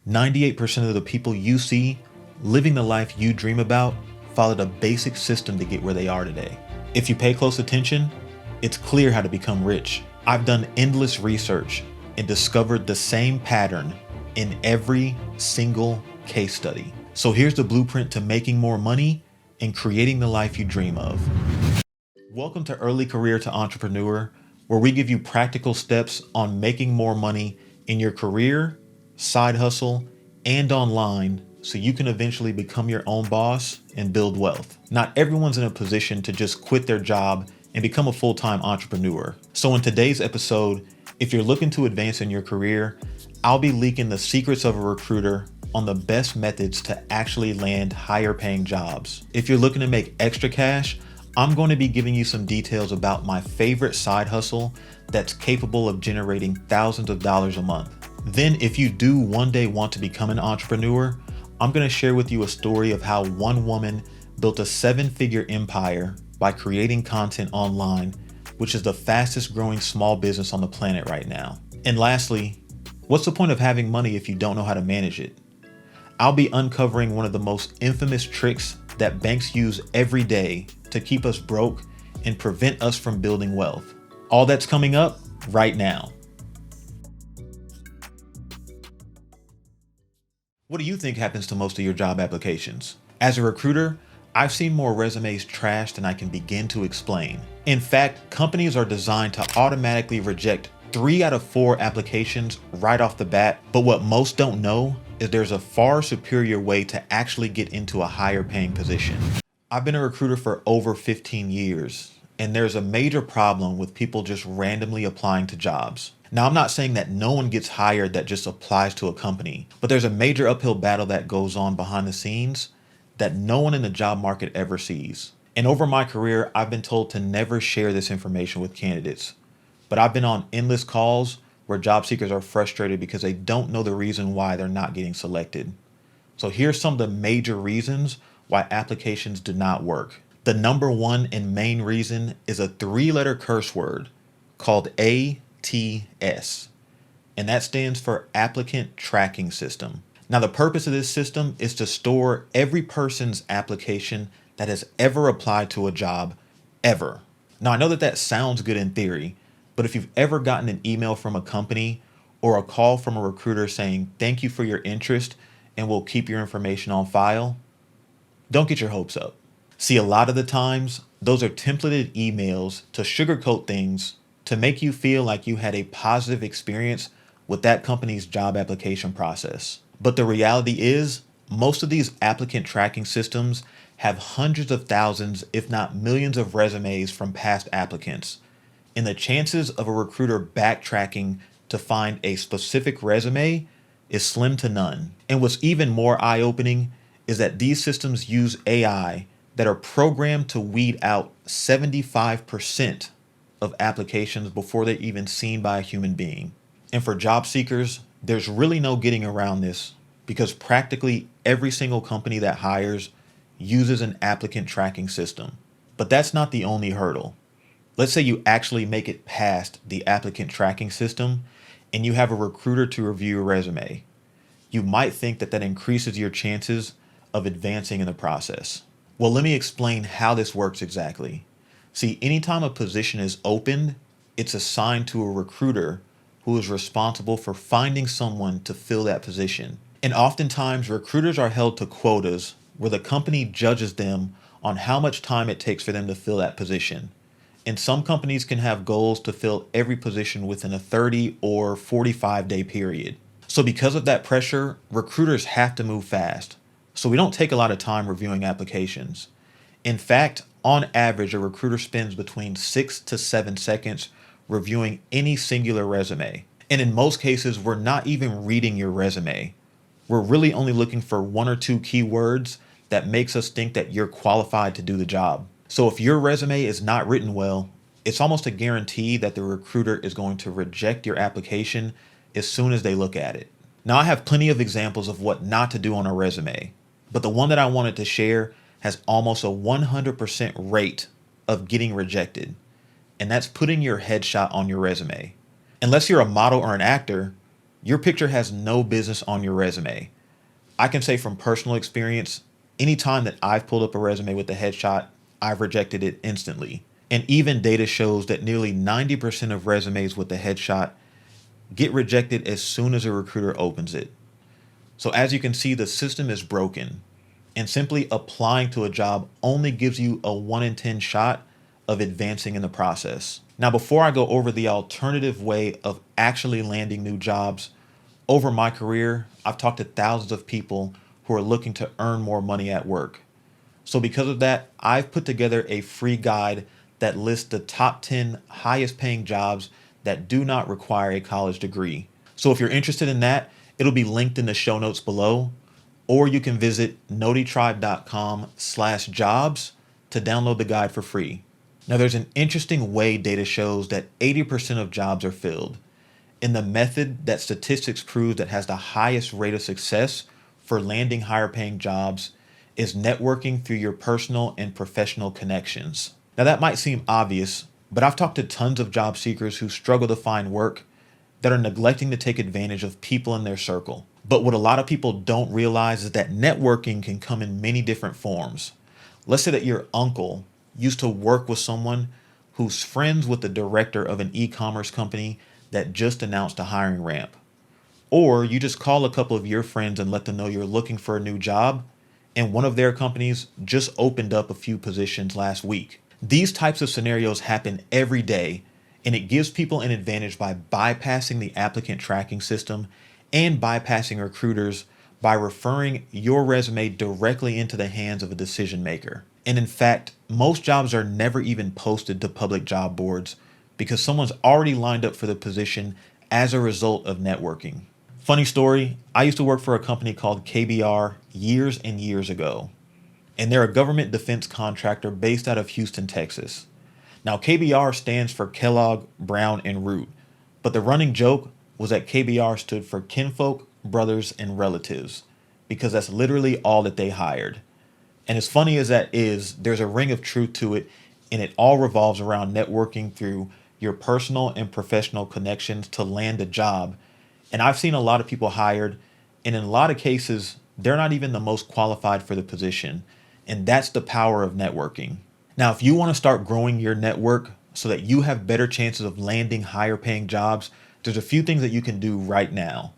98% of the people you see living the life you dream about followed a basic system to get where they are today. If you pay close attention, it's clear how to become rich. I've done endless research and discovered the same pattern in every single case study. So here's the blueprint to making more money and creating the life you dream of. Welcome to Early Career to Entrepreneur, where we give you practical steps on making more money in your career, side hustle, and online so you can eventually become your own boss and build wealth. Not everyone's in a position to just quit their job and become a full-time entrepreneur. So in today's episode, if you're looking to advance in your career, I'll be leaking the secrets of a recruiter on the best methods to actually land higher paying jobs. If you're looking to make extra cash, I'm going to be giving you some details about my favorite side hustle that's capable of generating thousands of dollars a month. Then if you do one day want to become an entrepreneur, I'm going to share with you a story of how one woman built a 7-figure empire by creating content online, which is the fastest growing small business on the planet right now. And lastly, what's the point of having money if you don't know how to manage it? I'll be uncovering one of the most infamous tricks that banks use every day to keep us broke and prevent us from building wealth. All that's coming up right now. What do you think happens to most of your job applications? As a recruiter, I've seen more resumes trashed than I can begin to explain. In fact, companies are designed to automatically reject 3 out of 4 applications right off the bat. But what most don't know is there's a far superior way to actually get into a higher paying position. I've been a recruiter for over 15 years, and there's a major problem with people just randomly applying to jobs. Now, I'm not saying that no one gets hired that just applies to a company, but there's a major uphill battle that goes on behind the scenes that no one in the job market ever sees. And over my career, I've been told to never share this information with candidates. But I've been on endless calls where job seekers are frustrated because they don't know the reason why they're not getting selected. So here's some of the major reasons why applications do not work. The number one and main reason is a 3-letter curse word called ATS, and that stands for Applicant Tracking System. Now, the purpose of this system is to store every person's application that has ever applied to a job, ever. Now, I know that sounds good in theory, but if you've ever gotten an email from a company or a call from a recruiter saying, "Thank you for your interest and we'll keep your information on file," don't get your hopes up. See, a lot of the times, those are templated emails to sugarcoat things to make you feel like you had a positive experience with that company's job application process. But the reality is, most of these applicant tracking systems have hundreds of thousands, if not millions of resumes from past applicants. And the chances of a recruiter backtracking to find a specific resume is slim to none. And what's even more eye-opening is that these systems use AI that are programmed to weed out 75% of applications before they're even seen by a human being. And for job seekers, there's really no getting around this because practically every single company that hires uses an applicant tracking system. But that's not the only hurdle. Let's say you actually make it past the applicant tracking system and you have a recruiter to review your resume. You might think that increases your chances of advancing in the process. Well, let me explain how this works exactly. See, anytime a position is opened, it's assigned to a recruiter who is responsible for finding someone to fill that position. And oftentimes, recruiters are held to quotas where the company judges them on how much time it takes for them to fill that position. And some companies can have goals to fill every position within a 30 or 45-day period. So because of that pressure, recruiters have to move fast. So we don't take a lot of time reviewing applications. In fact, on average, a recruiter spends between 6 to 7 seconds reviewing any singular resume. And in most cases, we're not even reading your resume. We're really only looking for 1 or 2 keywords that makes us think that you're qualified to do the job. So if your resume is not written well, it's almost a guarantee that the recruiter is going to reject your application as soon as they look at it. Now, I have plenty of examples of what not to do on a resume, but the one that I wanted to share has almost a 100% rate of getting rejected, and that's putting your headshot on your resume. Unless you're a model or an actor, your picture has no business on your resume. I can say from personal experience, anytime that I've pulled up a resume with a headshot, I've rejected it instantly. And even data shows that nearly 90% of resumes with a headshot get rejected as soon as a recruiter opens it. So as you can see, the system is broken, and simply applying to a job only gives you a 1 in 10 shot of advancing in the process. Now, before I go over the alternative way of actually landing new jobs, over my career, I've talked to thousands of people who are looking to earn more money at work. So because of that, I've put together a free guide that lists the top 10 highest paying jobs that do not require a college degree. So if you're interested in that, it'll be linked in the show notes below, or you can visit notitribe.com/jobs to download the guide for free. Now, there's an interesting way data shows that 80% of jobs are filled. And the method that statistics prove that has the highest rate of success for landing higher paying jobs is networking through your personal and professional connections. Now, that might seem obvious, but I've talked to tons of job seekers who struggle to find work that are neglecting to take advantage of people in their circle. But what a lot of people don't realize is that networking can come in many different forms. Let's say that your uncle used to work with someone who's friends with the director of an e-commerce company that just announced a hiring ramp. Or you just call a couple of your friends and let them know you're looking for a new job, and one of their companies just opened up a few positions last week. These types of scenarios happen every day, and it gives people an advantage by bypassing the applicant tracking system and bypassing recruiters by referring your resume directly into the hands of a decision maker. And in fact, most jobs are never even posted to public job boards because someone's already lined up for the position as a result of networking. Funny story, I used to work for a company called KBR years and years ago, and they're a government defense contractor based out of Houston, Texas. Now, KBR stands for Kellogg, Brown, and Root, but the running joke was that KBR stood for Kinfolk, Brothers, and Relatives, because that's literally all that they hired. And as funny as that is, there's a ring of truth to it, and it all revolves around networking through your personal and professional connections to land a job. And I've seen a lot of people hired, and in a lot of cases, they're not even the most qualified for the position. And that's the power of networking. Now, if you want to start growing your network so that you have better chances of landing higher paying jobs, there's a few things that you can do right now.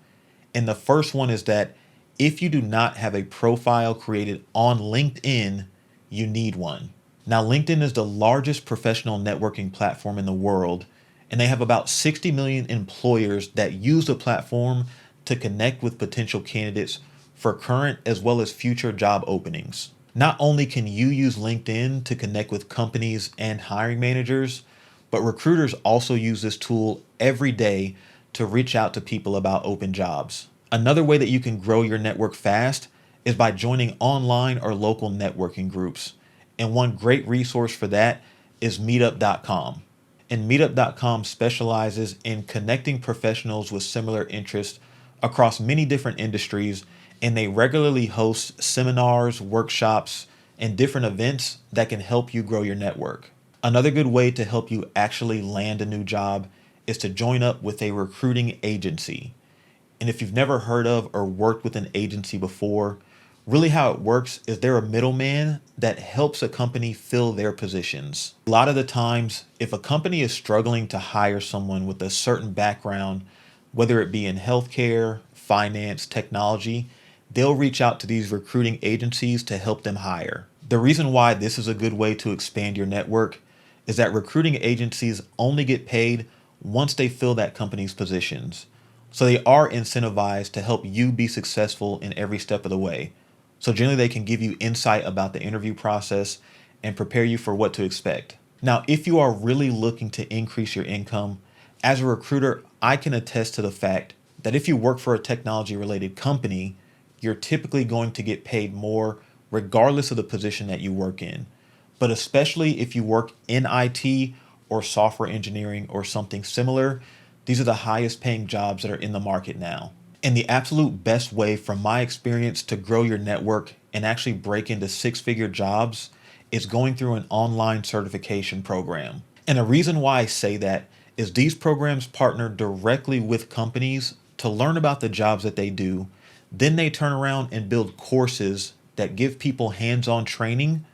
And the first one is that if you do not have a profile created on LinkedIn, you need one. Now, LinkedIn is the largest professional networking platform in the world, and they have about 60 million employers that use the platform to connect with potential candidates for current as well as future job openings. Not only can you use LinkedIn to connect with companies and hiring managers, but recruiters also use this tool every day to reach out to people about open jobs. Another way that you can grow your network fast is by joining online or local networking groups. And one great resource for that is meetup.com. And meetup.com specializes in connecting professionals with similar interests across many different industries, and they regularly host seminars, workshops, and different events that can help you grow your network. Another good way to help you actually land a new job is to join up with a recruiting agency. And if you've never heard of or worked with an agency before, really how it works is they're a middleman that helps a company fill their positions. A lot of the times, if a company is struggling to hire someone with a certain background, whether it be in healthcare, finance, technology, they'll reach out to these recruiting agencies to help them hire. The reason why this is a good way to expand your network is that recruiting agencies only get paid once they fill that company's positions. So they are incentivized to help you be successful in every step of the way. So generally they can give you insight about the interview process and prepare you for what to expect. Now, if you are really looking to increase your income, as a recruiter, I can attest to the fact that if you work for a technology related company, you're typically going to get paid more regardless of the position that you work in. But especially if you work in IT or software engineering or something similar, these are the highest paying jobs that are in the market now. And the absolute best way from my experience to grow your network and actually break into six-figure jobs is going through an online certification program. And the reason why I say that is these programs partner directly with companies to learn about the jobs that they do. Then they turn around and build courses that give people hands-on training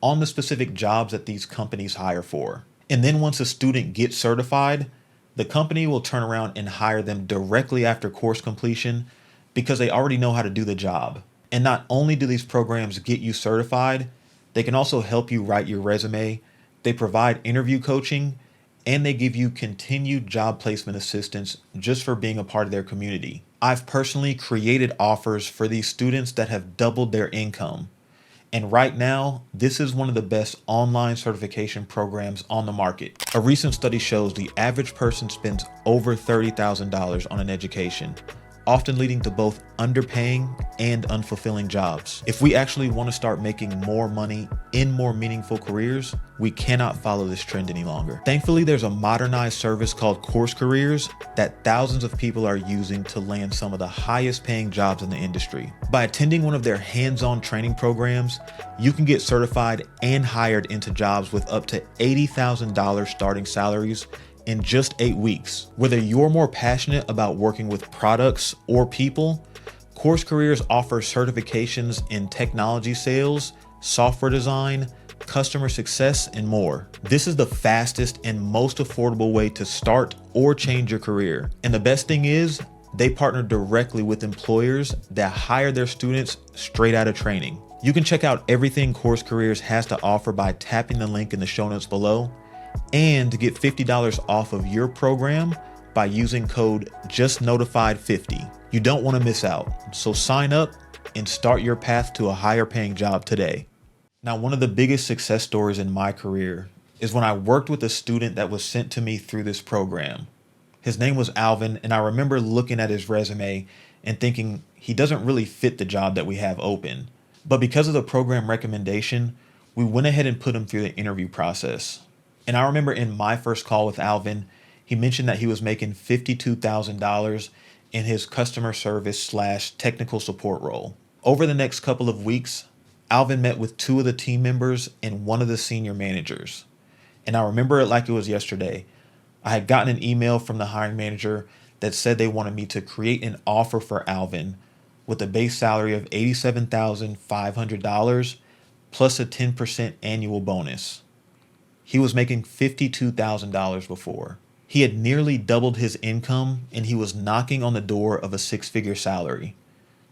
on the specific jobs that these companies hire for. And then once a student gets certified, the company will turn around and hire them directly after course completion because they already know how to do the job. And not only do these programs get you certified, they can also help you write your resume. They provide interview coaching, and they give you continued job placement assistance just for being a part of their community. I've personally created offers for these students that have doubled their income. And right now, this is one of the best online certification programs on the market. A recent study shows the average person spends over $30,000 on an education, often leading to both underpaying and unfulfilling jobs. If we actually want to start making more money in more meaningful careers, we cannot follow this trend any longer. Thankfully, there's a modernized service called Course Careers that thousands of people are using to land some of the highest paying jobs in the industry. By attending one of their hands-on training programs, you can get certified and hired into jobs with up to $80,000 starting salaries in just 8 weeks. Whether you're more passionate about working with products or people, Course Careers offers certifications in technology sales, software design, customer success, and more. This is the fastest and most affordable way to start or change your career. And the best thing is, they partner directly with employers that hire their students straight out of training. You can check out everything Course Careers has to offer by tapping the link in the show notes below, and get $50 off of your program by using code JustNotified50. You don't want to miss out, so sign up and start your path to a higher paying job today. Now, one of the biggest success stories in my career is when I worked with a student that was sent to me through this program. His name was Alvin, and I remember looking at his resume and thinking he doesn't really fit the job that we have open. But because of the program recommendation, we went ahead and put him through the interview process. And I remember in my first call with Alvin, he mentioned that he was making $52,000 in his customer service / technical support role. Over the next couple of weeks, Alvin met with 2 of the team members and 1 of the senior managers. And I remember it like it was yesterday. I had gotten an email from the hiring manager that said they wanted me to create an offer for Alvin with a base salary of $87,500 plus a 10% annual bonus. He was making $52,000 before. He had nearly doubled his income, and he was knocking on the door of a 6-figure salary.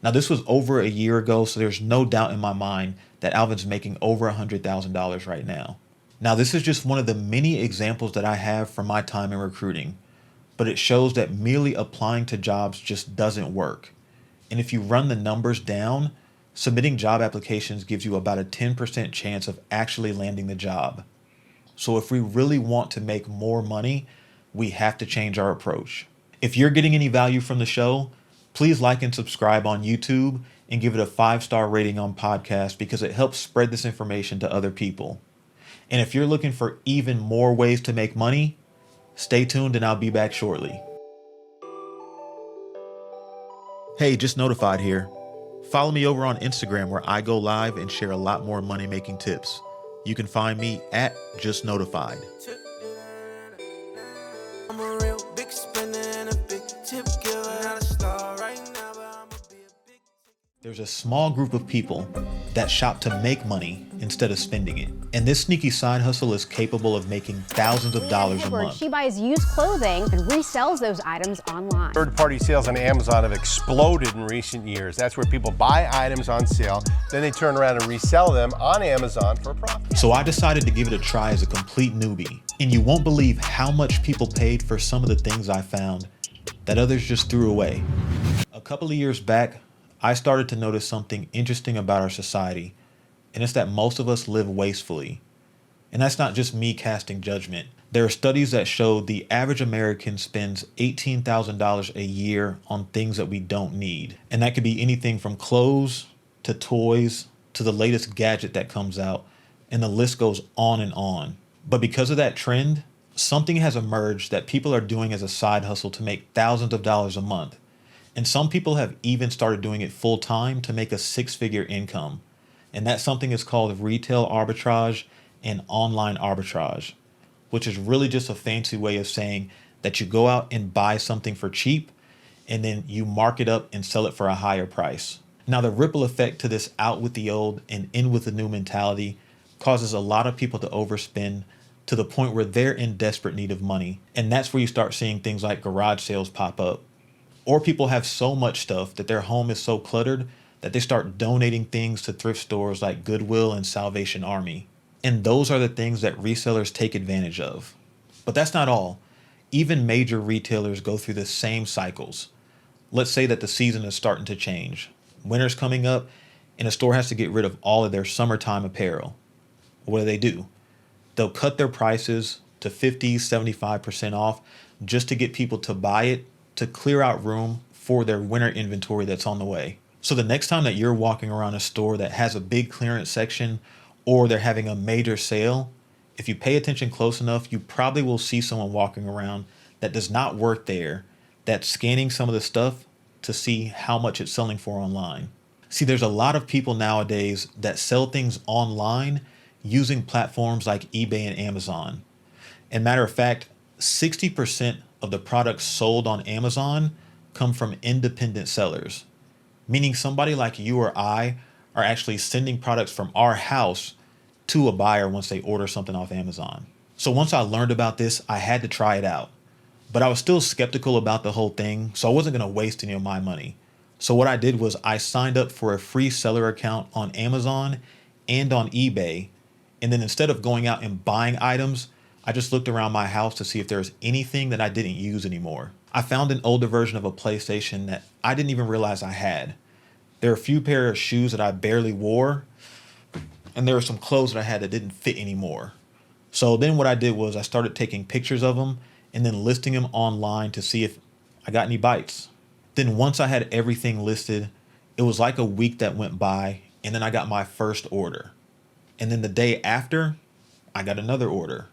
Now, this was over a year ago, so there's no doubt in my mind that Alvin's making over $100,000 right now. Now, this is just one of the many examples that I have from my time in recruiting, but it shows that merely applying to jobs just doesn't work. And if you run the numbers down, submitting job applications gives you about a 10% chance of actually landing the job. So if we really want to make more money, we have to change our approach. If you're getting any value from the show, please like and subscribe on YouTube and give it a 5-star rating on podcast because it helps spread this information to other people. And if you're looking for even more ways to make money, stay tuned and I'll be back shortly. Hey, Just Notified here. Follow me over on Instagram where I go live and share a lot more money-making tips. You can find me at Just Notified. I'm a real big spender and a big tip giver. Not a star right now, but I'm a big. There's a small group of people that shop to make money instead of spending it. And this sneaky side hustle is capable of making thousands of dollars a month. She buys used clothing and resells those items online. Third-party sales on Amazon have exploded in recent years. That's where people buy items on sale, then they turn around and resell them on Amazon for a profit. So I decided to give it a try as a complete newbie. And you won't believe how much people paid for some of the things I found that others just threw away. A couple of years back, I started to notice something interesting about our society, and it's that most of us live wastefully. And that's not just me casting judgment. There are studies that show the average American spends $18,000 a year on things that we don't need. And that could be anything from clothes to toys to the latest gadget that comes out, and the list goes on and on. But because of that trend, something has emerged that people are doing as a side hustle to make thousands of dollars a month. And some people have even started doing it full time to make a 6-figure income. And that something is called retail arbitrage and online arbitrage, which is really just a fancy way of saying that you go out and buy something for cheap and then you mark it up and sell it for a higher price. Now, the ripple effect to this out with the old and in with the new mentality causes a lot of people to overspend to the point where they're in desperate need of money. And that's where you start seeing things like garage sales pop up. Or people have so much stuff that their home is so cluttered that they start donating things to thrift stores like Goodwill and Salvation Army. And those are the things that resellers take advantage of. But that's not all. Even major retailers go through the same cycles. Let's say that the season is starting to change. Winter's coming up and a store has to get rid of all of their summertime apparel. What do? They'll cut their prices to 50, 75% off just to get people to buy it, to clear out room for their winter inventory that's on the way. So the next time that you're walking around a store that has a big clearance section or they're having a major sale, if you pay attention close enough, you probably will see someone walking around that does not work there, that's scanning some of the stuff to see how much it's selling for online. See, there's a lot of people nowadays that sell things online using platforms like eBay and Amazon. And matter of fact, 60% of the products sold on Amazon come from independent sellers, meaning somebody like you or I are actually sending products from our house to a buyer once they order something off Amazon. So once I learned about this, I had to try it out. But I was still skeptical about the whole thing, so I wasn't going to waste any of my money. So what I did was I signed up for a free seller account on Amazon and on eBay. And then instead of going out and buying items, I just looked around my house to see if there was anything that I didn't use anymore. I found an older version of a PlayStation that I didn't even realize I had. There are a few pair of shoes that I barely wore, and there were some clothes that I had that didn't fit anymore. So then what I did was I started taking pictures of them and then listing them online to see if I got any bites. Then once I had everything listed, it was like a week that went by, and then I got my first order. And then the day after, I got another order.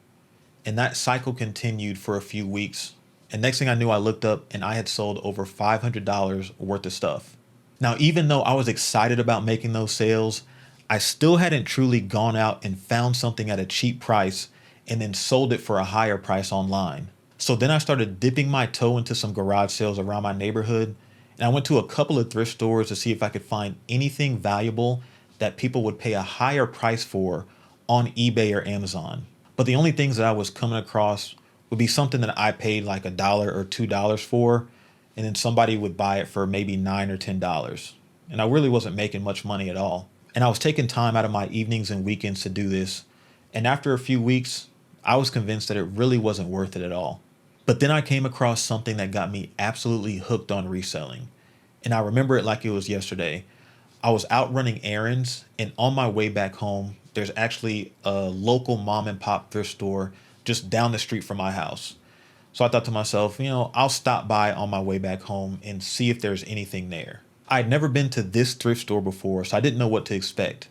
And that cycle continued for a few weeks. And next thing I knew, I looked up and I had sold over $500 worth of stuff. Now, even though I was excited about making those sales, I still hadn't truly gone out and found something at a cheap price and then sold it for a higher price online. So then I started dipping my toe into some garage sales around my neighborhood. And I went to a couple of thrift stores to see if I could find anything valuable that people would pay a higher price for on eBay or Amazon. But the only things that I was coming across would be something that I paid like $1 or $2 for, and then somebody would buy it for maybe $9 or $10. And I really wasn't making much money at all. And I was taking time out of my evenings and weekends to do this. And after a few weeks, I was convinced that it really wasn't worth it at all. But then I came across something that got me absolutely hooked on reselling. And I remember it like it was yesterday. I was out running errands, and on my way back home, there's actually a local mom and pop thrift store just down the street from my house. So I thought to myself, I'll stop by on my way back home and see if there's anything there. I'd never been to this thrift store before, so I didn't know what to expect.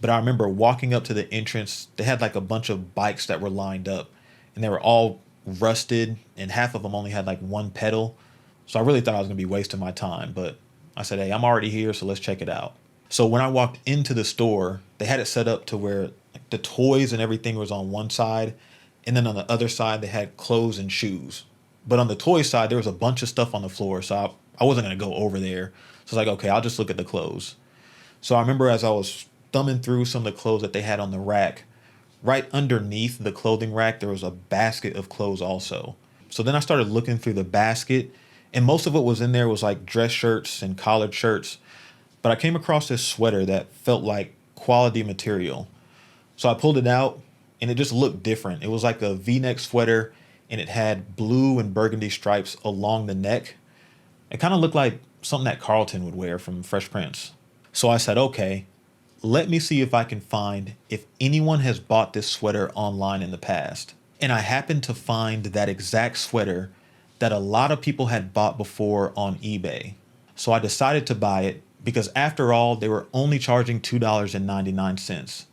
But I remember walking up to the entrance, they had like a bunch of bikes that were lined up, and they were all rusted, and half of them only had like one pedal. So I really thought I was going to be wasting my time, but I said, hey, I'm already here, so let's check it out. So when I walked into the store, they had it set up to where like, the toys and everything was on one side, and then on the other side, they had clothes and shoes. But on the toy side, there was a bunch of stuff on the floor, so I wasn't going to go over there. So I was like, okay, I'll just look at the clothes. So I remember as I was thumbing through some of the clothes that they had on the rack, right underneath the clothing rack, there was a basket of clothes also. So then I started looking through the basket, and most of what was in there was like dress shirts and collared shirts. But I came across this sweater that felt like quality material. So I pulled it out, and it just looked different. It was like a V-neck sweater, and it had blue and burgundy stripes along the neck. It kind of looked like something that Carlton would wear from Fresh Prince. So I said, okay, let me see if I can find if anyone has bought this sweater online in the past. And I happened to find that exact sweater that a lot of people had bought before on eBay. So I decided to buy it because after all, they were only charging $2.99.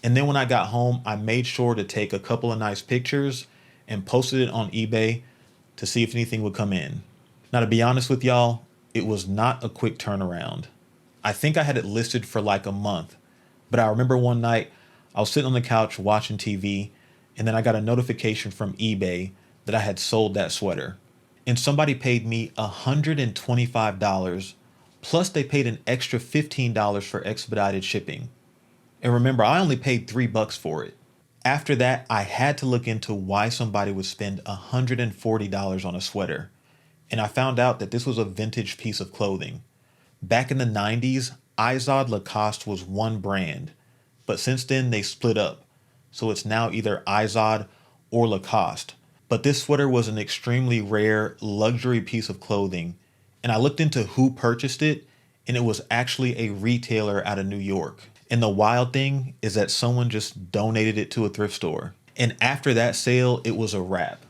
And then when I got home, I made sure to take a couple of nice pictures and posted it on eBay to see if anything would come in. Now, to be honest with y'all, it was not a quick turnaround. I think I had it listed for like a month, but I remember one night I was sitting on the couch watching TV, and then I got a notification from eBay that I had sold that sweater. and somebody paid me $125, plus they paid an extra $15 for expedited shipping. And remember, I only paid $3 for it. After that, I had to look into why somebody would spend $140 on a sweater. And I found out that this was a vintage piece of clothing. Back in the 90s, Izod Lacoste was one brand, but since then they split up. So it's now either Izod or Lacoste. But this sweater was an extremely rare luxury piece of clothing. And I looked into who purchased it, and it was actually a retailer out of New York. And the wild thing is that someone just donated it to a thrift store. And after that sale, it was a wrap.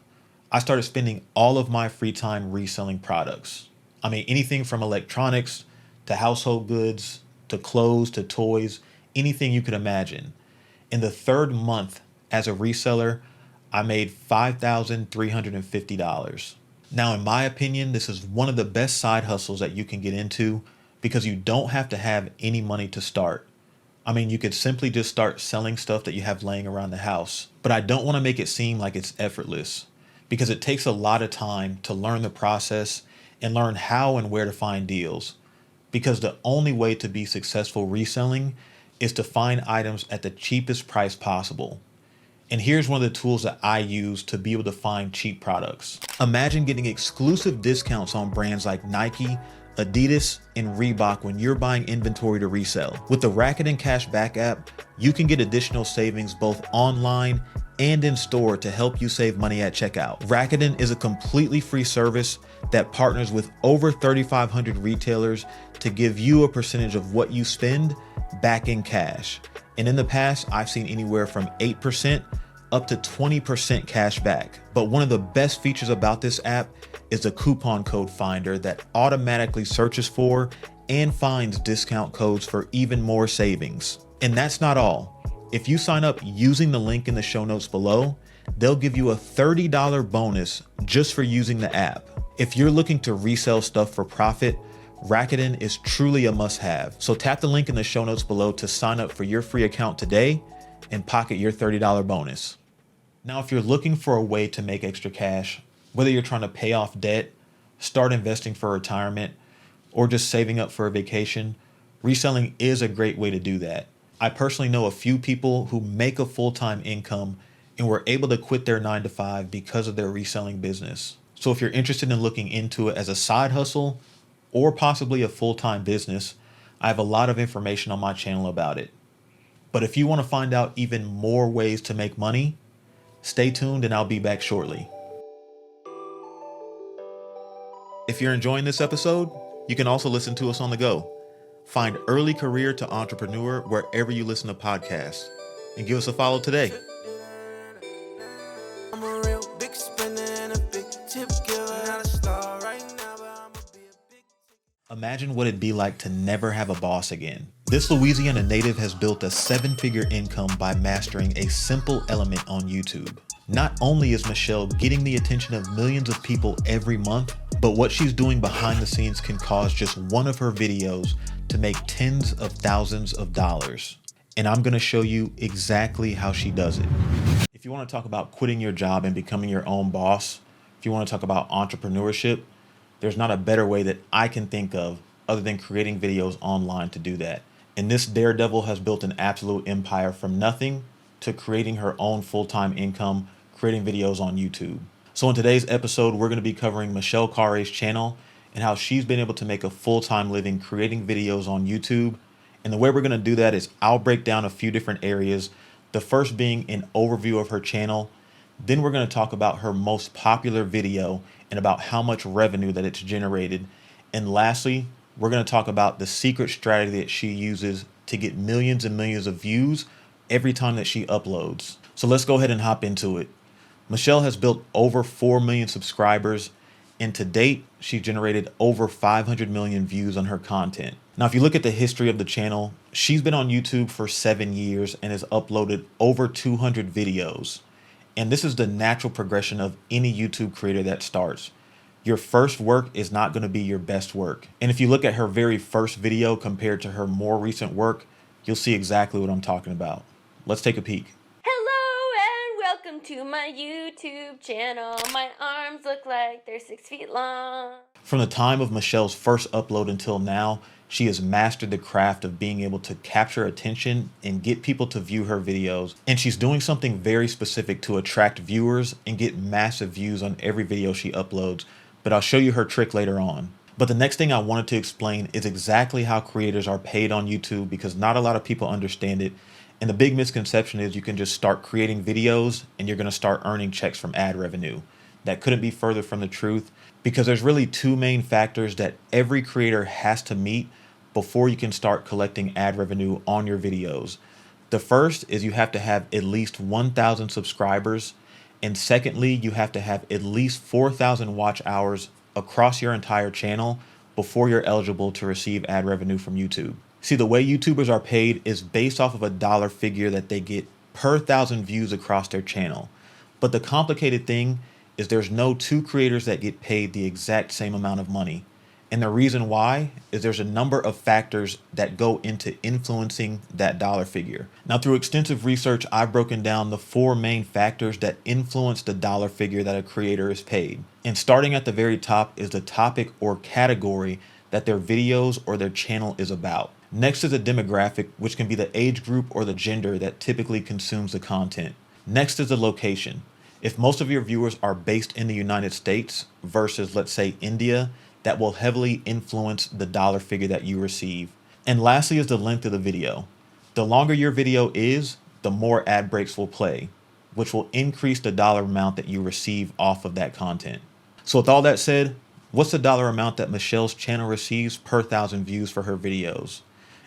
I started spending all of my free time reselling products. I mean, anything from electronics to household goods to clothes to toys, anything you could imagine. In the third month as a reseller, I made $5,350. Now, in my opinion, this is one of the best side hustles that you can get into because you don't have to have any money to start. I mean, you could simply just start selling stuff that you have laying around the house. But I don't want to make it seem like it's effortless because it takes a lot of time to learn the process and learn how and where to find deals. Because the only way to be successful reselling is to find items at the cheapest price possible. And here's one of the tools that I use to be able to find cheap products. Imagine getting exclusive discounts on brands like Nike, Adidas, and Reebok when you're buying inventory to resell. With the Rakuten Cashback app, you can get additional savings both online and in store to help you save money at checkout. Rakuten is a completely free service that partners with over 3,500 retailers to give you a percentage of what you spend back in cash. And in the past, I've seen anywhere from 8% up to 20% cash back. But one of the best features about this app is the coupon code finder that automatically searches for and finds discount codes for even more savings. And that's not all. If you sign up using the link in the show notes below, they'll give you a $30 bonus just for using the app. If you're looking to resell stuff for profit, Rakuten is truly a must-have. So tap the link in the show notes below to sign up for your free account today and pocket your $30 bonus. Now, if you're looking for a way to make extra cash, whether you're trying to pay off debt, start investing for retirement, or just saving up for a vacation, reselling is a great way to do that. I personally know a few people who make a full-time income and were able to quit their 9-to-5 because of their reselling business. So if you're interested in looking into it as a side hustle or possibly a full-time business, I have a lot of information on my channel about it. But if you want to find out even more ways to make money, stay tuned and I'll be back shortly. If you're enjoying this episode, you can also listen to us on the go. Find Early Career to Entrepreneur wherever you listen to podcasts, and give us a follow today. I'm a real big spender and a big tip giver. Not a star right now, but I'ma be a big. Imagine what it'd be like to never have a boss again. This Louisiana native has built a 7-figure income by mastering a simple element on YouTube. Not only is Michelle getting the attention of millions of people every month, but what she's doing behind the scenes can cause just one of her videos to make tens of thousands of dollars. And I'm gonna show you exactly how she does it. If you wanna talk about quitting your job and becoming your own boss, if you wanna talk about entrepreneurship, there's not a better way that I can think of other than creating videos online to do that. And this daredevil has built an absolute empire from nothing to creating her own full-time income, creating videos on YouTube. So in today's episode, we're gonna be covering Michelle Carre's channel and how she's been able to make a full-time living creating videos on YouTube. And the way we're gonna do that is I'll break down a few different areas. The first being an overview of her channel. Then we're gonna talk about her most popular video and about how much revenue that it's generated. And lastly, we're gonna talk about the secret strategy that she uses to get millions and millions of views every time that she uploads. So let's go ahead and hop into it. Michelle has built over 4 million subscribers, and to date, she generated over 500 million views on her content. Now, if you look at the history of the channel, she's been on YouTube for 7 years and has uploaded over 200 videos. And this is the natural progression of any YouTube creator that starts. Your first work is not going to be your best work. And if you look at her very first video compared to her more recent work, you'll see exactly what I'm talking about. Let's take a peek. Hello and welcome to my YouTube channel. My arms look like they're 6 feet long. From the time of Michelle's first upload until now, she has mastered the craft of being able to capture attention and get people to view her videos. And she's doing something very specific to attract viewers and get massive views on every video she uploads. But I'll show you her trick later on. But the next thing I wanted to explain is exactly how creators are paid on YouTube, because not a lot of people understand it. And the big misconception is you can just start creating videos and you're going to start earning checks from ad revenue. That couldn't be further from the truth, because there's really two main factors that every creator has to meet before you can start collecting ad revenue on your videos. The first is you have to have at least 1,000 subscribers. And secondly, you have to have at least 4,000 watch hours across your entire channel before you're eligible to receive ad revenue from YouTube. See, the way YouTubers are paid is based off of a dollar figure that they get per 1,000 views across their channel. But the complicated thing is there's no two creators that get paid the exact same amount of money. And the reason why is there's a number of factors that go into influencing that dollar figure. Now, through extensive research, I've broken down the 4 main factors that influence the dollar figure that a creator is paid. And starting at the very top is the topic or category that their videos or their channel is about. Next is a demographic, which can be the age group or the gender that typically consumes the content. Next is the location. If most of your viewers are based in the United States versus, let's say, India, that will heavily influence the dollar figure that you receive. And lastly is the length of the video. The longer your video is, the more ad breaks will play, which will increase the dollar amount that you receive off of that content. So with all that said, what's the dollar amount that Michelle's channel receives per 1,000 views for her videos?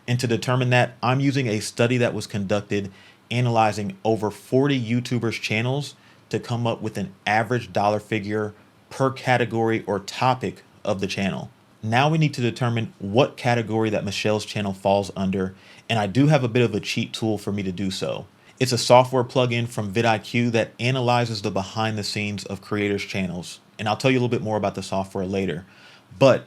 And to determine that, I'm using a study that was conducted analyzing over 40 YouTubers' channels to come up with an average dollar figure per category or topic of the channel. Now we need to determine what category that Michelle's channel falls under, and I do have a bit of a cheat tool for me to do so. It's a software plugin from vidIQ that analyzes the behind the scenes of creators' channels, and I'll tell you a little bit more about the software later. But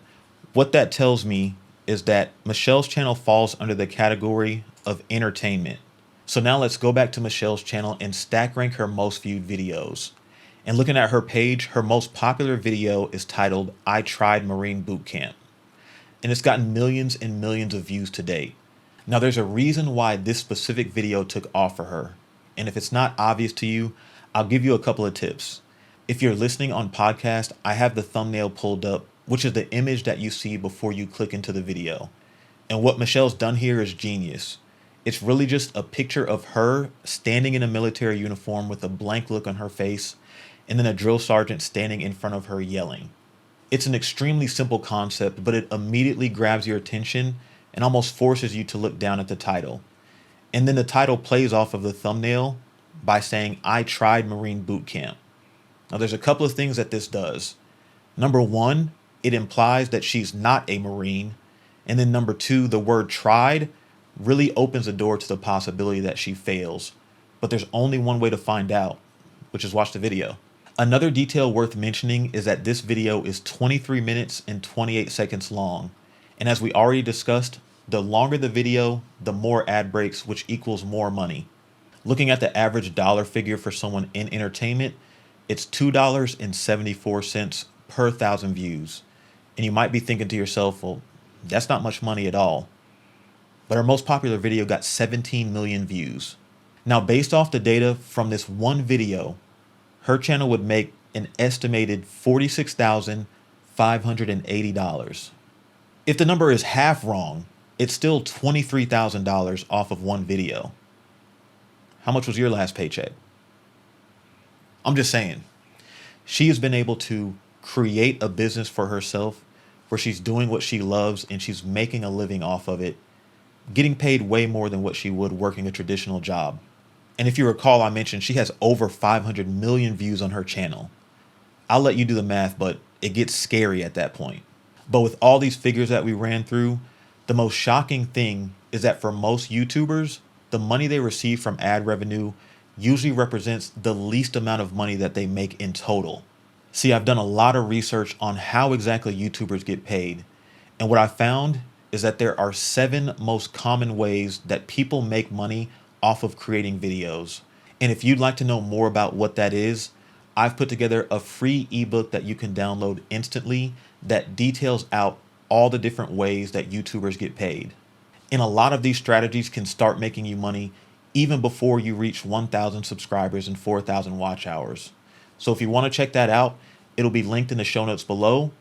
what that tells me is that Michelle's channel falls under the category of entertainment. So now let's go back to Michelle's channel and stack rank her most viewed videos. And looking at her page, her most popular video is titled "I Tried Marine Boot Camp." And it's gotten millions and millions of views to date. Now there's a reason why this specific video took off for her. And if it's not obvious to you, I'll give you a couple of tips. If you're listening on podcast, I have the thumbnail pulled up, which is the image that you see before you click into the video. And what Michelle's done here is genius. It's really just a picture of her standing in a military uniform with a blank look on her face, and then a drill sergeant standing in front of her yelling. It's an extremely simple concept, but it immediately grabs your attention and almost forces you to look down at the title. And then the title plays off of the thumbnail by saying, "I tried Marine Boot Camp." Now there's a couple of things that this does. Number one, it implies that she's not a Marine. And then number two, the word tried really opens the door to the possibility that she fails. But there's only one way to find out, which is watch the video. Another detail worth mentioning is that this video is 23 minutes and 28 seconds long. And as we already discussed, the longer the video, the more ad breaks, which equals more money. Looking at the average dollar figure for someone in entertainment, it's $2.74 per 1,000 views. And you might be thinking to yourself, well, that's not much money at all. But her most popular video got 17 million views. Now, based off the data from this one video, her channel would make an estimated $46,580. If the number is half wrong, it's still $23,000 off of one video. How much was your last paycheck? I'm just saying, she has been able to create a business for herself where she's doing what she loves and she's making a living off of it, getting paid way more than what she would working a traditional job. And if you recall, I mentioned she has over 500 million views on her channel. I'll let you do the math, but it gets scary at that point. But with all these figures that we ran through, the most shocking thing is that for most YouTubers, the money they receive from ad revenue usually represents the least amount of money that they make in total. See, I've done a lot of research on how exactly YouTubers get paid. And what I found is that there are 7 most common ways that people make money off of creating videos. And if you'd like to know more about what that is, I've put together a free ebook that you can download instantly that details out all the different ways that YouTubers get paid. And a lot of these strategies can start making you money even before you reach 1,000 subscribers and 4,000 watch hours. So if you want to check that out, it'll be linked in the show notes below,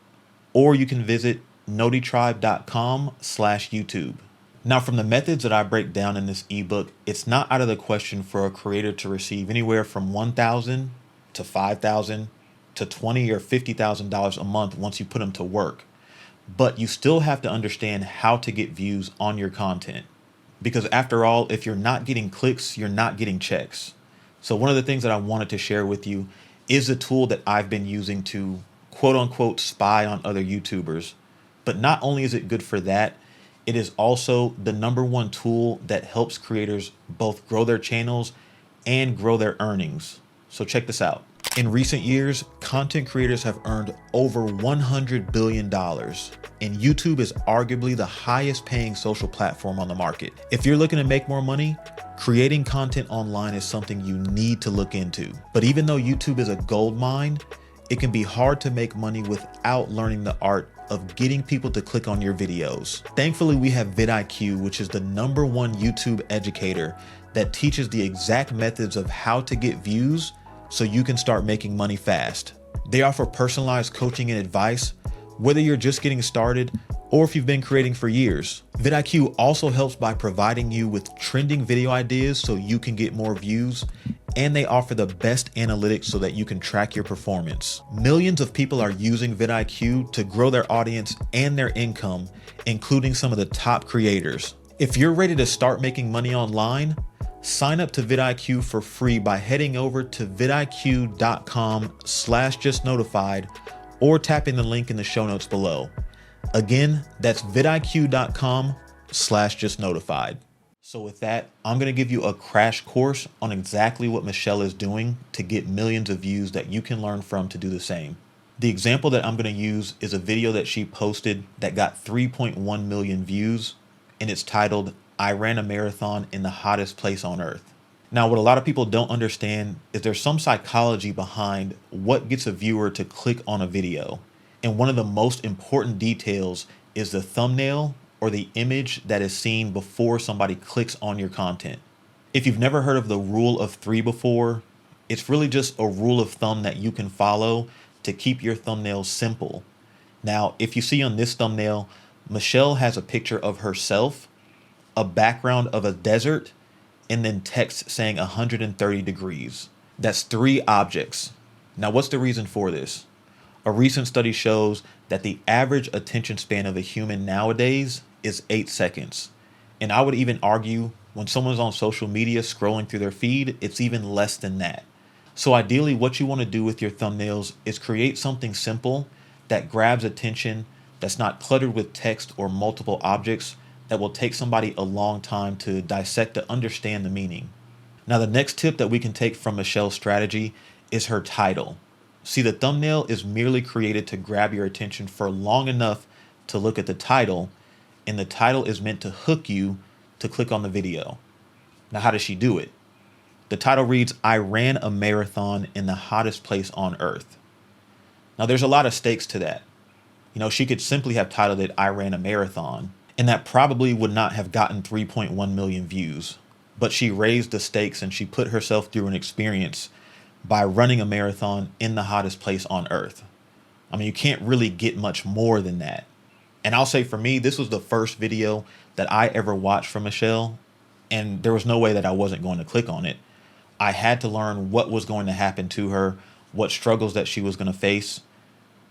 or you can visit notitribe.com/YouTube. Now, from the methods that I break down in this ebook, it's not out of the question for a creator to receive anywhere from $1,000 to $5,000 to $20,000 or $50,000 a month once you put them to work. But you still have to understand how to get views on your content. Because after all, if you're not getting clicks, you're not getting checks. So one of the things that I wanted to share with you is a tool that I've been using to quote unquote spy on other YouTubers. But not only is it good for that, it is also the #1 tool that helps creators both grow their channels and grow their earnings. So check this out. In recent years, content creators have earned over $100 billion, and YouTube is arguably the highest paying social platform on the market. If you're looking to make more money, creating content online is something you need to look into. But even though YouTube is a gold mine, it can be hard to make money without learning the art of getting people to click on your videos. Thankfully, we have vidIQ, which is the #1 YouTube educator that teaches the exact methods of how to get views so you can start making money fast. They offer personalized coaching and advice, whether you're just getting started or if you've been creating for years. vidIQ also helps by providing you with trending video ideas so you can get more views, and they offer the best analytics so that you can track your performance. Millions of people are using vidIQ to grow their audience and their income, including some of the top creators. If you're ready to start making money online, sign up to vidIQ for free by heading over to vidiq.com/justnotified or tapping the link in the show notes below. Again, that's vidiq.com/justnotified. So with that, I'm going to give you a crash course on exactly what Michelle is doing to get millions of views that you can learn from to do the same. The example that I'm going to use is a video that she posted that got 3.1 million views, and it's titled, "I ran a marathon in the hottest place on earth." Now, what a lot of people don't understand is there's some psychology behind what gets a viewer to click on a video. And one of the most important details is the thumbnail or the image that is seen before somebody clicks on your content. If you've never heard of the rule of 3 before, it's really just a rule of thumb that you can follow to keep your thumbnails simple. Now, if you see on this thumbnail, Michelle has a picture of herself, a background of a desert, and then text saying 130 degrees. That's 3 objects. Now, what's the reason for this? A recent study shows that the average attention span of a human nowadays is 8 seconds. And I would even argue when someone's on social media scrolling through their feed, it's even less than that. So ideally, what you want to do with your thumbnails is create something simple that grabs attention, that's not cluttered with text or multiple objects, that will take somebody a long time to dissect to understand the meaning. Now, the next tip that we can take from Michelle's strategy is her title. See, the thumbnail is merely created to grab your attention for long enough to look at the title, and the title is meant to hook you to click on the video. Now, how does she do it? The title reads, "I ran a marathon in the hottest place on earth." Now, there's a lot of stakes to that. She could simply have titled it, "I ran a marathon," and that probably would not have gotten 3.1 million views. But she raised the stakes and she put herself through an experience by running a marathon in the hottest place on earth. I mean, you can't really get much more than that. And I'll say for me, this was the first video that I ever watched from Michelle, and there was no way that I wasn't going to click on it. I had to learn what was going to happen to her, what struggles that she was going to face.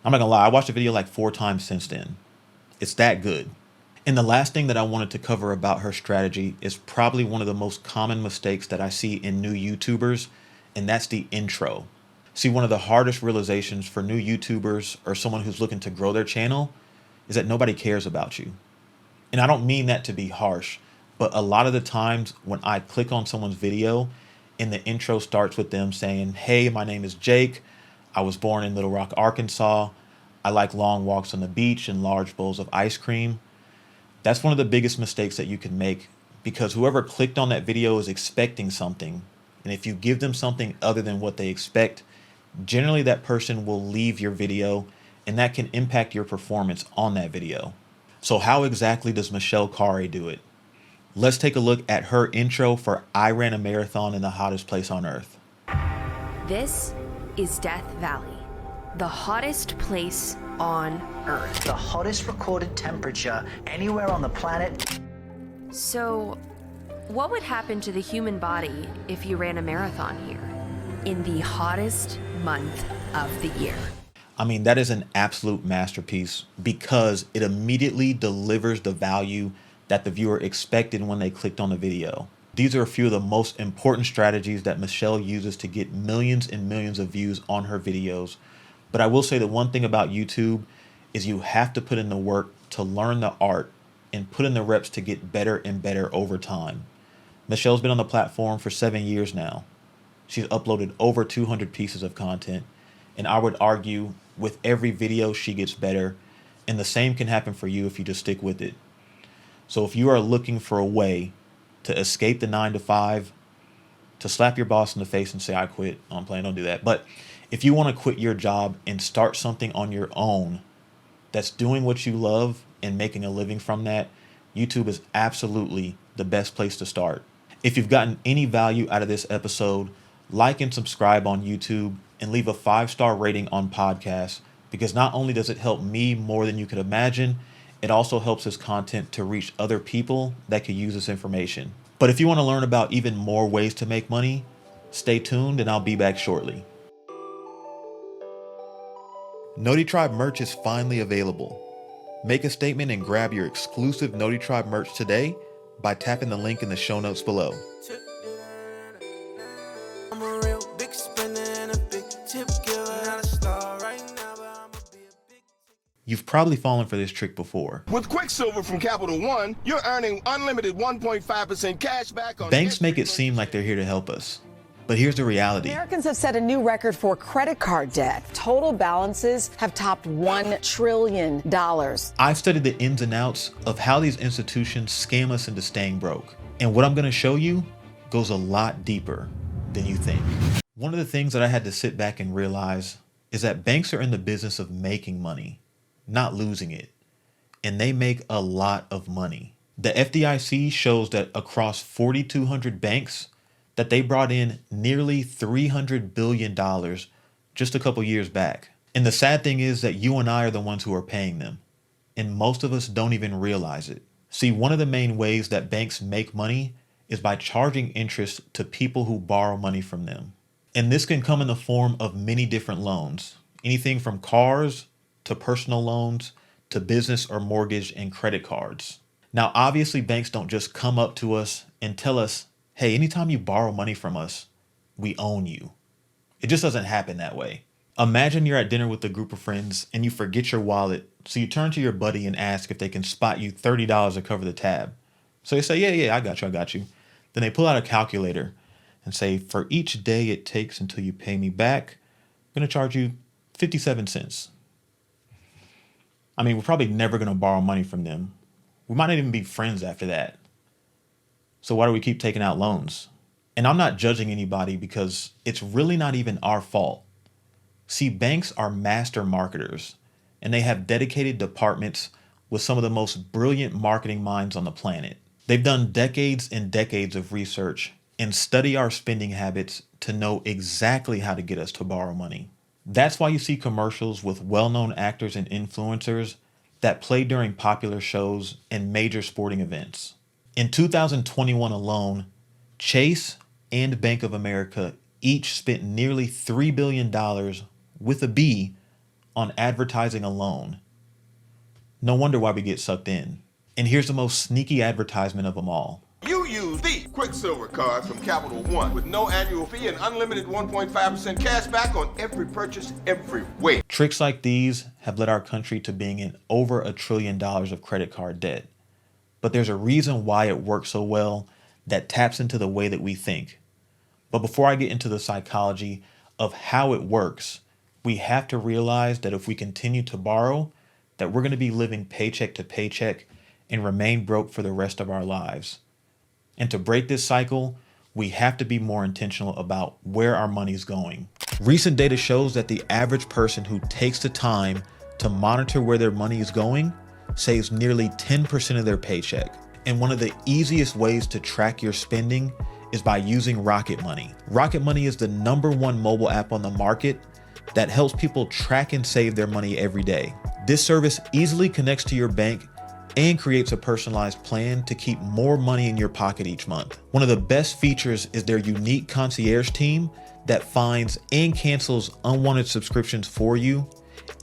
I'm not gonna lie, I watched the video like 4 times since then. It's that good. And the last thing that I wanted to cover about her strategy is probably one of the most common mistakes that I see in new YouTubers, and that's the intro. See, one of the hardest realizations for new YouTubers or someone who's looking to grow their channel is that nobody cares about you. And I don't mean that to be harsh, but a lot of the times when I click on someone's video and the intro starts with them saying, "Hey, my name is Jake. I was born in Little Rock, Arkansas. I like long walks on the beach and large bowls of ice cream." That's one of the biggest mistakes that you can make, because whoever clicked on that video is expecting something, And if you give them something other than what they expect, generally that person will leave your video, and that can impact your performance on that video. So how exactly does Michelle Khare do it? Let's take a look at her intro for I Ran a Marathon in the Hottest Place on Earth. This is Death Valley, the hottest place on Earth. The hottest recorded temperature anywhere on the planet. So, what would happen to the human body if you ran a marathon here in the hottest month of the year? I mean, that is an absolute masterpiece because it immediately delivers the value that the viewer expected when they clicked on the video. These are a few of the most important strategies that Michelle uses to get millions and millions of views on her videos. But I will say the one thing about YouTube is you have to put in the work to learn the art and put in the reps to get better and better over time. Michelle's been on the platform for 7 years now. She's uploaded over 200 pieces of content, and I would argue with every video she gets better, and the same can happen for you if you just stick with it. So if you are looking for a way to escape the 9 to 5, to slap your boss in the face and say, I quit, I'm playing, don't do that. But if you want to quit your job and start something on your own that's doing what you love and making a living from that, YouTube is absolutely the best place to start. If you've gotten any value out of this episode, like and subscribe on YouTube and leave a 5-star rating on podcasts, because not only does it help me more than you could imagine, it also helps this content to reach other people that could use this information. But if you want to learn about even more ways to make money, stay tuned and I'll be back shortly. NOTI Tribe merch is finally available. Make a statement and grab your exclusive NOTI Tribe merch today by tapping the link in the show notes below. I'm a real big spender and a big tip giver. Not a star right now, but I'ma be a big. You've probably fallen for this trick before. With Quicksilver from Capital One, you're earning unlimited 1.5% cash back on Banks make every it seem like they're here to help us. But here's the reality. Americans have set a new record for credit card debt. Total balances have topped $1 trillion. I've studied the ins and outs of how these institutions scam us into staying broke. And what I'm going to show you goes a lot deeper than you think. One of the things that I had to sit back and realize is that banks are in the business of making money, not losing it. And they make a lot of money. The FDIC shows that across 4,200 banks, that they brought in nearly $300 billion just a couple years back. And the sad thing is that you and I are the ones who are paying them. And most of us don't even realize it. See, one of the main ways that banks make money is by charging interest to people who borrow money from them. And this can come in the form of many different loans. Anything from cars to personal loans to business or mortgage and credit cards. Now, obviously, banks don't just come up to us and tell us, hey, anytime you borrow money from us, we own you. It just doesn't happen that way. Imagine you're at dinner with a group of friends and you forget your wallet. So you turn to your buddy and ask if they can spot you $30 to cover the tab. So they say, yeah, I got you. Then they pull out a calculator and say, for each day it takes until you pay me back, I'm going to charge you 57 cents. I mean, we're probably never going to borrow money from them. We might not even be friends after that. So why do we keep taking out loans? And I'm not judging anybody because it's really not even our fault. See, banks are master marketers and they have dedicated departments with some of the most brilliant marketing minds on the planet. They've done decades and decades of research and study our spending habits to know exactly how to get us to borrow money. That's why you see commercials with well-known actors and influencers that play during popular shows and major sporting events. In 2021 alone, Chase and Bank of America each spent nearly $3 billion with a B on advertising alone. No wonder why we get sucked in. And here's the most sneaky advertisement of them all. You use the Quicksilver cards from Capital One with no annual fee and unlimited 1.5% cash back on every purchase everywhere. Tricks like these have led our country to being in over $1 trillion of credit card debt. But there's a reason why it works so well that taps into the way that we think. But before I get into the psychology of how it works, we have to realize that if we continue to borrow, that we're going to be living paycheck to paycheck and remain broke for the rest of our lives. And to break this cycle, We have to be more intentional about where our money's going. Recent data shows that the average person who takes the time to monitor where their money is going saves nearly 10% of their paycheck. And one of the easiest ways to track your spending is by using Rocket Money. Rocket Money is the #1 mobile app on the market that helps people track and save their money every day. This service easily connects to your bank and creates a personalized plan to keep more money in your pocket each month. One of the best features is their unique concierge team that finds and cancels unwanted subscriptions for you,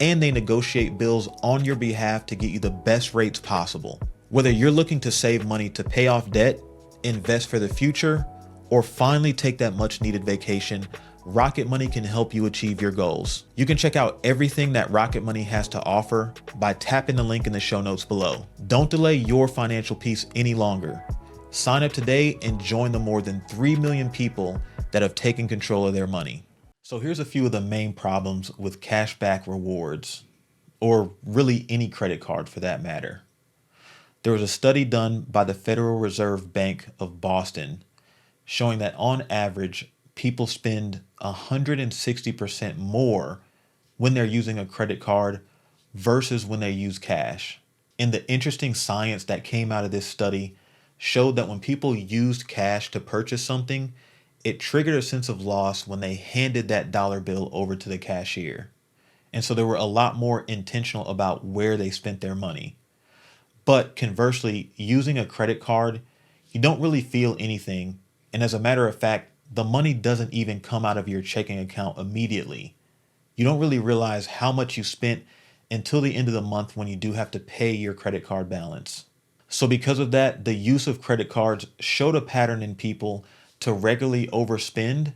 and they negotiate bills on your behalf to get you the best rates possible. Whether you're looking to save money to pay off debt, invest for the future, or finally take that much needed vacation, Rocket Money can help you achieve your goals. You can check out everything that Rocket Money has to offer by tapping the link in the show notes below. Don't delay your financial peace any longer. Sign up today and join the more than 3 million people that have taken control of their money. So here's a few of the main problems with cashback rewards, or really any credit card for that matter. There was a study done by the Federal Reserve Bank of Boston showing that on average, people spend 160% more when they're using a credit card versus when they use cash. And the interesting science that came out of this study showed that when people used cash to purchase something, it triggered a sense of loss when they handed that dollar bill over to the cashier. And so they were a lot more intentional about where they spent their money. But conversely, using a credit card, you don't really feel anything. And as a matter of fact, the money doesn't even come out of your checking account immediately. You don't really realize how much you spent until the end of the month when you do have to pay your credit card balance. So because of that, the use of credit cards showed a pattern in people to regularly overspend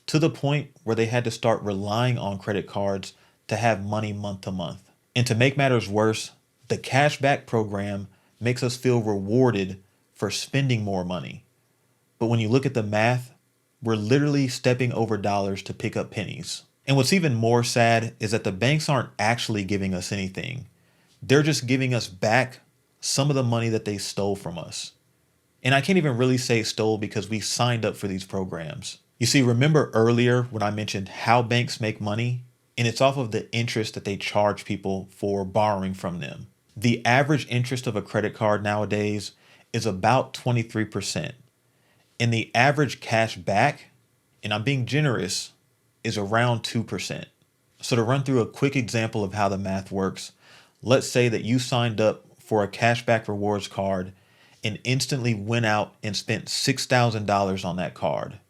to the point where they had to start relying on credit cards to have money month to month. And to make matters worse, the cashback program makes us feel rewarded for spending more money. But when you look at the math, we're literally stepping over dollars to pick up pennies. And what's even more sad is that the banks aren't actually giving us anything. They're just giving us back some of the money that they stole from us. And I can't even really say stole because we signed up for these programs. You see, remember earlier when I mentioned how banks make money? And it's off of the interest that they charge people for borrowing from them. The average interest of a credit card nowadays is about 23%. And the average cash back, and I'm being generous, is around 2%. So to run through a quick example of how the math works, let's say that you signed up for a cashback rewards card and instantly went out and spent $6,000 on that card.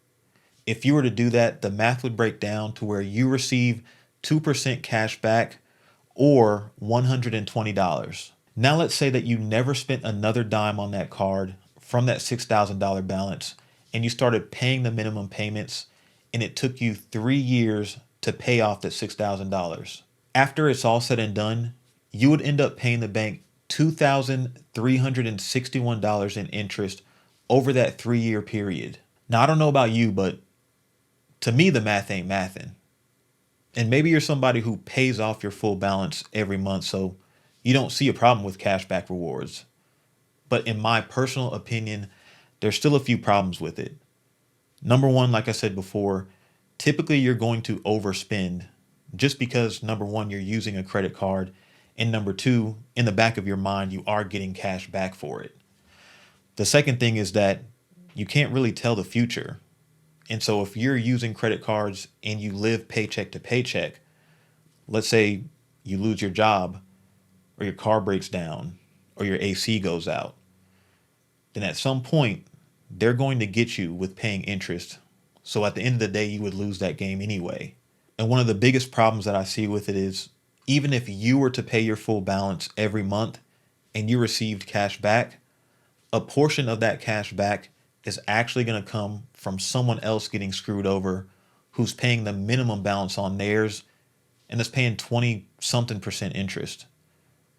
If you were to do that, the math would break down to where you receive 2% cash back or $120. Now let's say that you never spent another dime on that card from that $6,000 balance, and you started paying the minimum payments, and it took you 3 years to pay off that $6,000. After it's all said and done, you would end up paying the bank $2,361 in interest over that 3-year period. Now, I don't know about you, but to me, the math ain't mathin'. And maybe you're somebody who pays off your full balance every month, so you don't see a problem with cashback rewards. But in my personal opinion, there's still a few problems with it. Number one, like I said before, typically you're going to overspend just because, number one, you're using a credit card, and number two, in the back of your mind, you are getting cash back for it. The second thing is that you can't really tell the future. And so if you're using credit cards and you live paycheck to paycheck, let's say you lose your job or your car breaks down or your AC goes out, then at some point they're going to get you with paying interest. So at the end of the day, you would lose that game anyway. And one of the biggest problems that I see with it is even if you were to pay your full balance every month and you received cash back, a portion of that cash back is actually going to come from someone else getting screwed over who's paying the minimum balance on theirs and is paying 20-something% interest.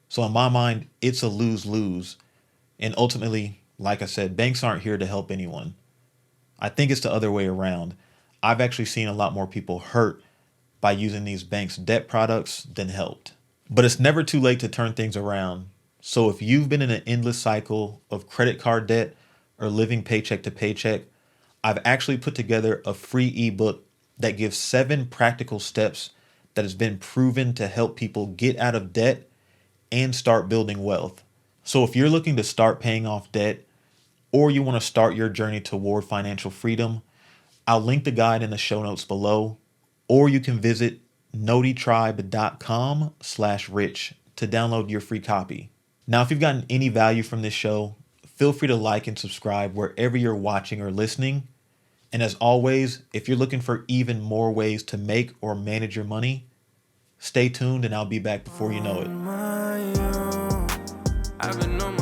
So in my mind, it's a lose-lose. And ultimately, like I said, banks aren't here to help anyone. I think it's the other way around. I've actually seen a lot more people hurt by using these banks' debt products than helped. But it's never too late to turn things around. So if you've been in an endless cycle of credit card debt or living paycheck to paycheck, I've actually put together a free ebook that gives 7 practical steps that has been proven to help people get out of debt and start building wealth. So if you're looking to start paying off debt, or you want to start your journey toward financial freedom, I'll link the guide in the show notes below, or you can visit notitribe.com/rich to download your free copy. Now, if you've gotten any value from this show, feel free to like and subscribe wherever you're watching or listening. And as always, if you're looking for even more ways to make or manage your money, stay tuned and I'll be back before you know it. I've been on